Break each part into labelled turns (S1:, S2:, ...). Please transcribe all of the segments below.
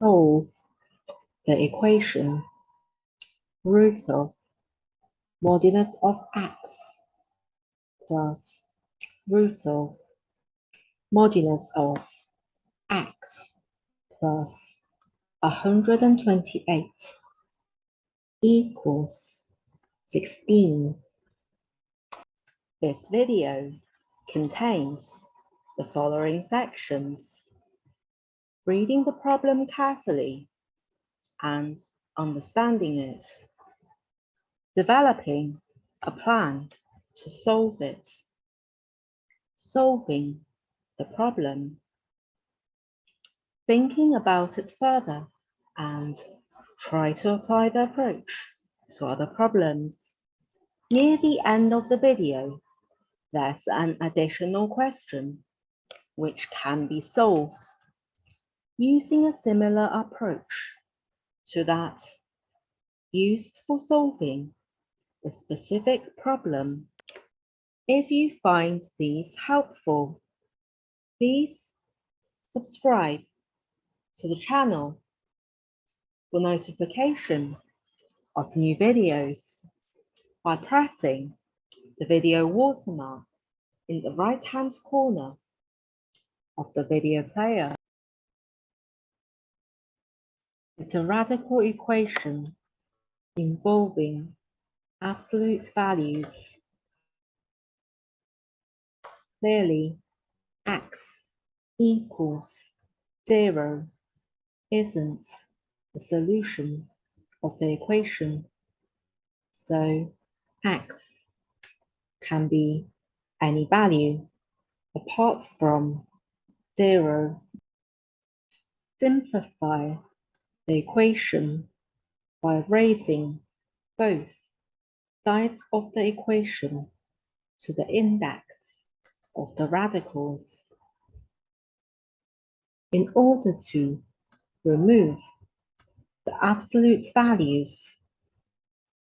S1: Solve the equation root of modulus of x plus root of modulus of x plus 128 equals 16. This video contains the following sections: reading the problem carefully and understanding it, developing a plan to solve it, solving the problem, thinking about it further and try to apply the approach to other problems. Near the end of the video, there's an additional question which can be solved using a similar approach to that used for solving the specific problem. If you find these helpful, please subscribe to the channel for notification of new videos by pressing the video watermark in the right-hand corner of the video player. It's a radical equation involving absolute values. Clearly, x equals 0 isn't the solution of the equation, so x can be any value apart from 0. Simplify the equation by raising both sides of the equation to the index of the radicals. In order to remove the absolute values,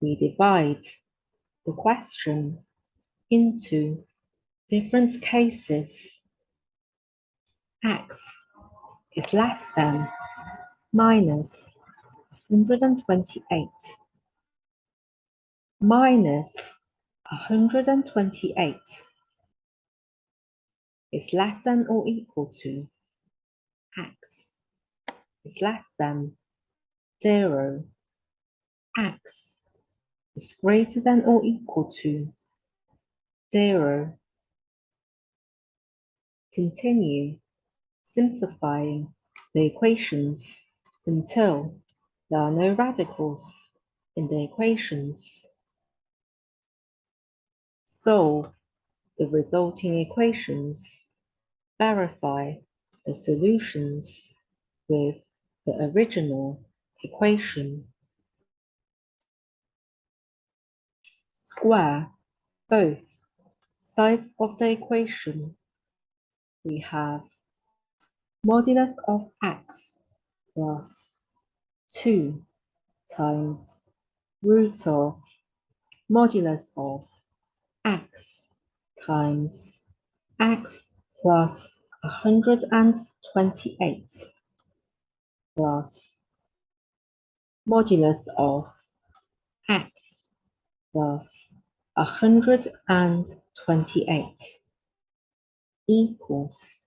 S1: we divide the question into different cases. X is less than minus 128. Minus 128 is less than or equal to x is less than 0. X is greater than or equal to 0. Continue simplifying the equations until there are no radicals in the equations. Solve the resulting equations. Verify the solutions with the original equation. Square both sides of the equation. We have modulus of x plus 2 times root of modulus of x times x plus 128 plus modulus of x plus 128 equals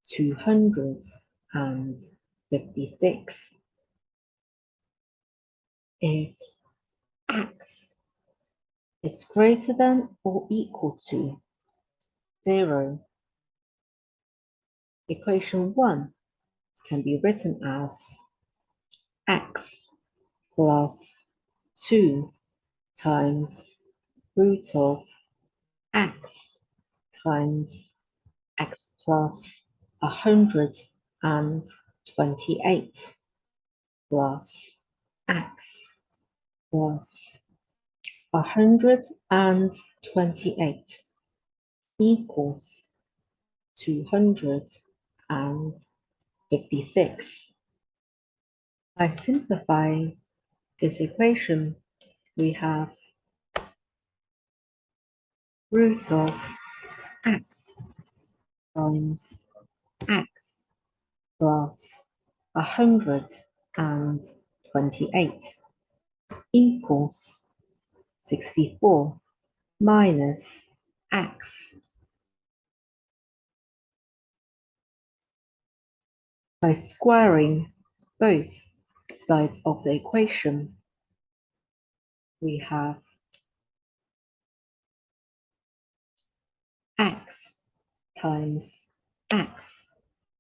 S1: 256. If x is greater than or equal to 0, equation 1 can be written as x plus 2 times root of x times x plus 128 plus x plus 128 equals 256. By simplifying this equation, we have root of x times x plus 128 equals 64 minus x. By squaring both sides of the equation, we have x times x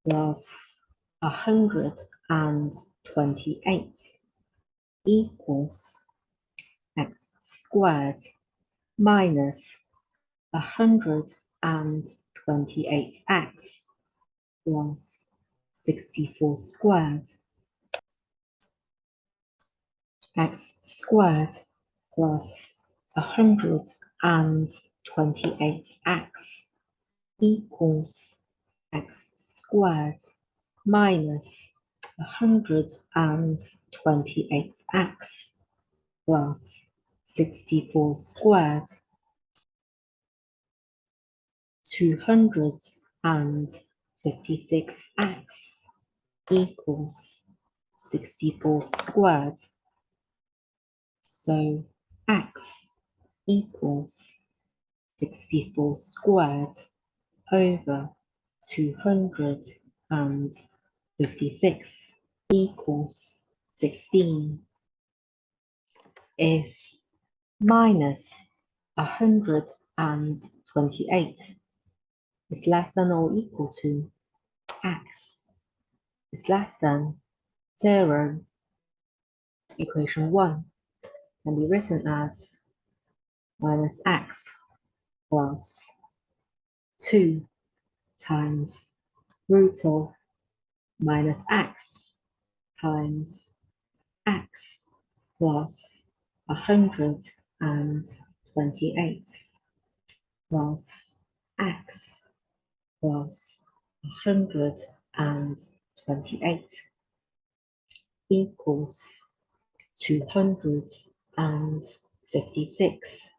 S1: plus 128 equals x squared minus 128x plus 64 squared. X squared plus 128x equals x squared minus 128x plus 64 squared. 256x equals 64 squared. So x equals 64 squared over 256 equals 16. If minus 128 is less than or equal to x is less than 0, equation 1 can be written as minus x plus 2 times root of minus x times x plus 128 plus x plus 128 equals 256.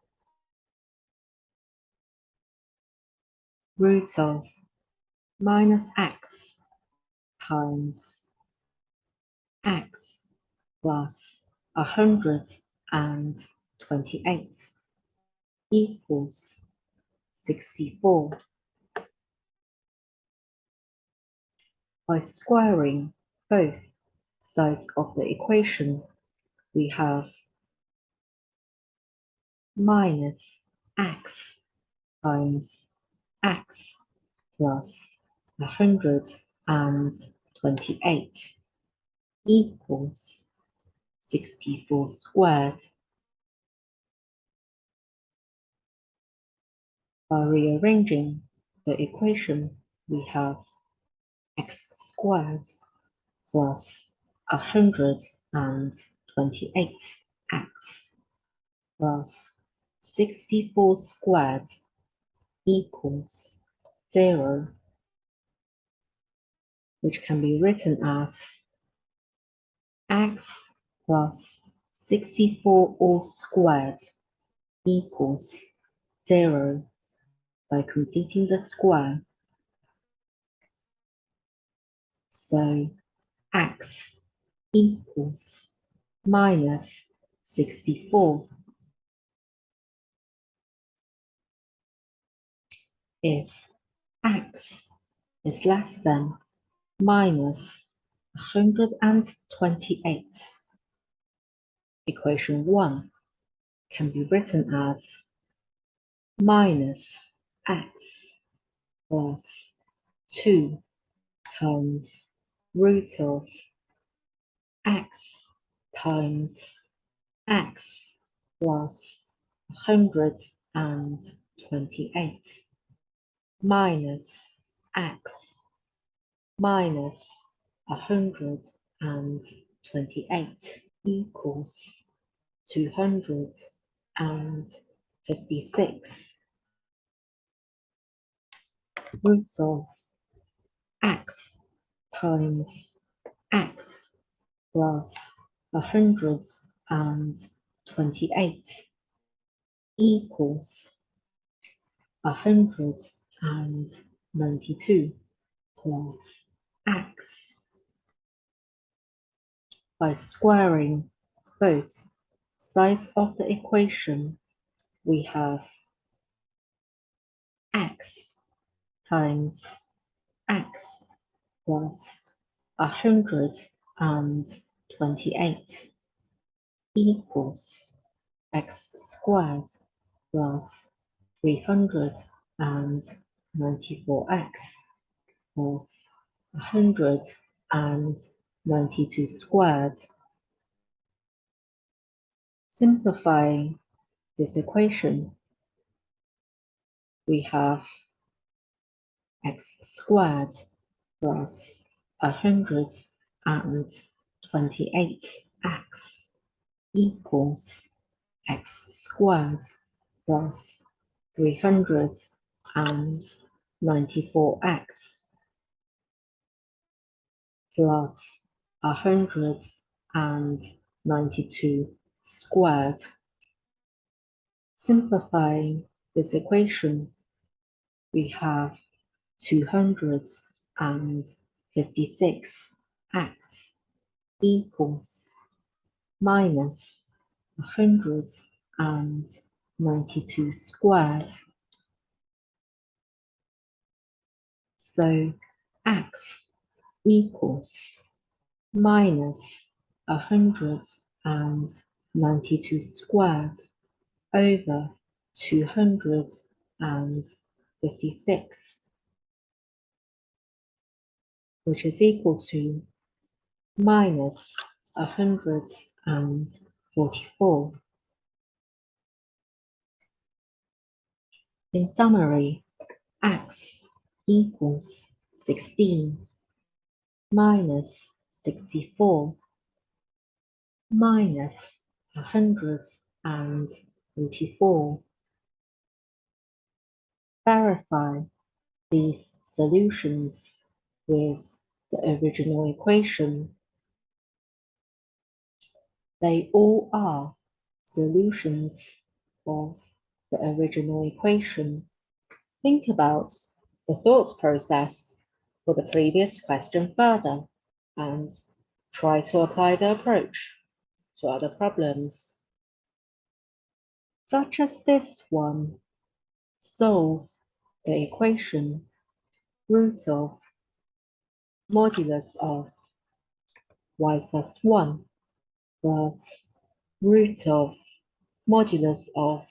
S1: Root of minus x times x plus 128 equals 64. By squaring both sides of the equation, we have minus x times x plus 128 equals 64 squared. By rearranging the equation, we have x squared plus 128x plus 64 squared equals 0, which can be written as x plus 64 all squared equals 0 by completing the square. So x equals minus 64. If x is less than minus 128, equation 1 can be written as minus x plus 2 times root of x times x plus 128 minus x minus 128 equals 256. Root of x times x plus 128 equals 192 plus x By squaring both sides of the equation, we have x times x plus 128 equals x squared plus 394x plus 192 squared. Simplifying this equation, we have x squared plus 128x equals x squared plus 394x plus 192 squared. Simplifying this equation, we have 256x equals minus 192 squared. So x equals minus 192 squared over 256, which is equal to minus 144. In summary, x equals 16 minus 64 minus 144. Verify these solutions with the original equation. They all are solutions of the original equation. Think about the thought process for the previous question further and try to apply the approach to other problems. Such as this one, solve the equation root of modulus of y plus 1 plus root of modulus of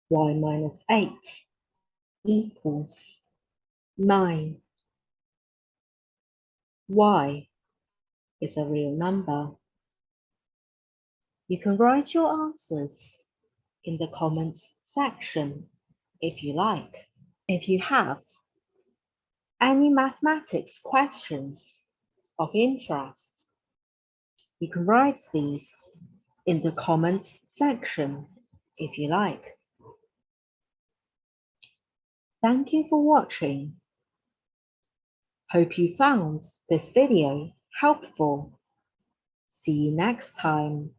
S1: y minus 8 equals 9. Y is a real number. You can write your answers in the comments section if you like. If you have any mathematics questions of interest, you can write these in the comments section if you like. Thank you for watching. Hope you found this video helpful. See you next time.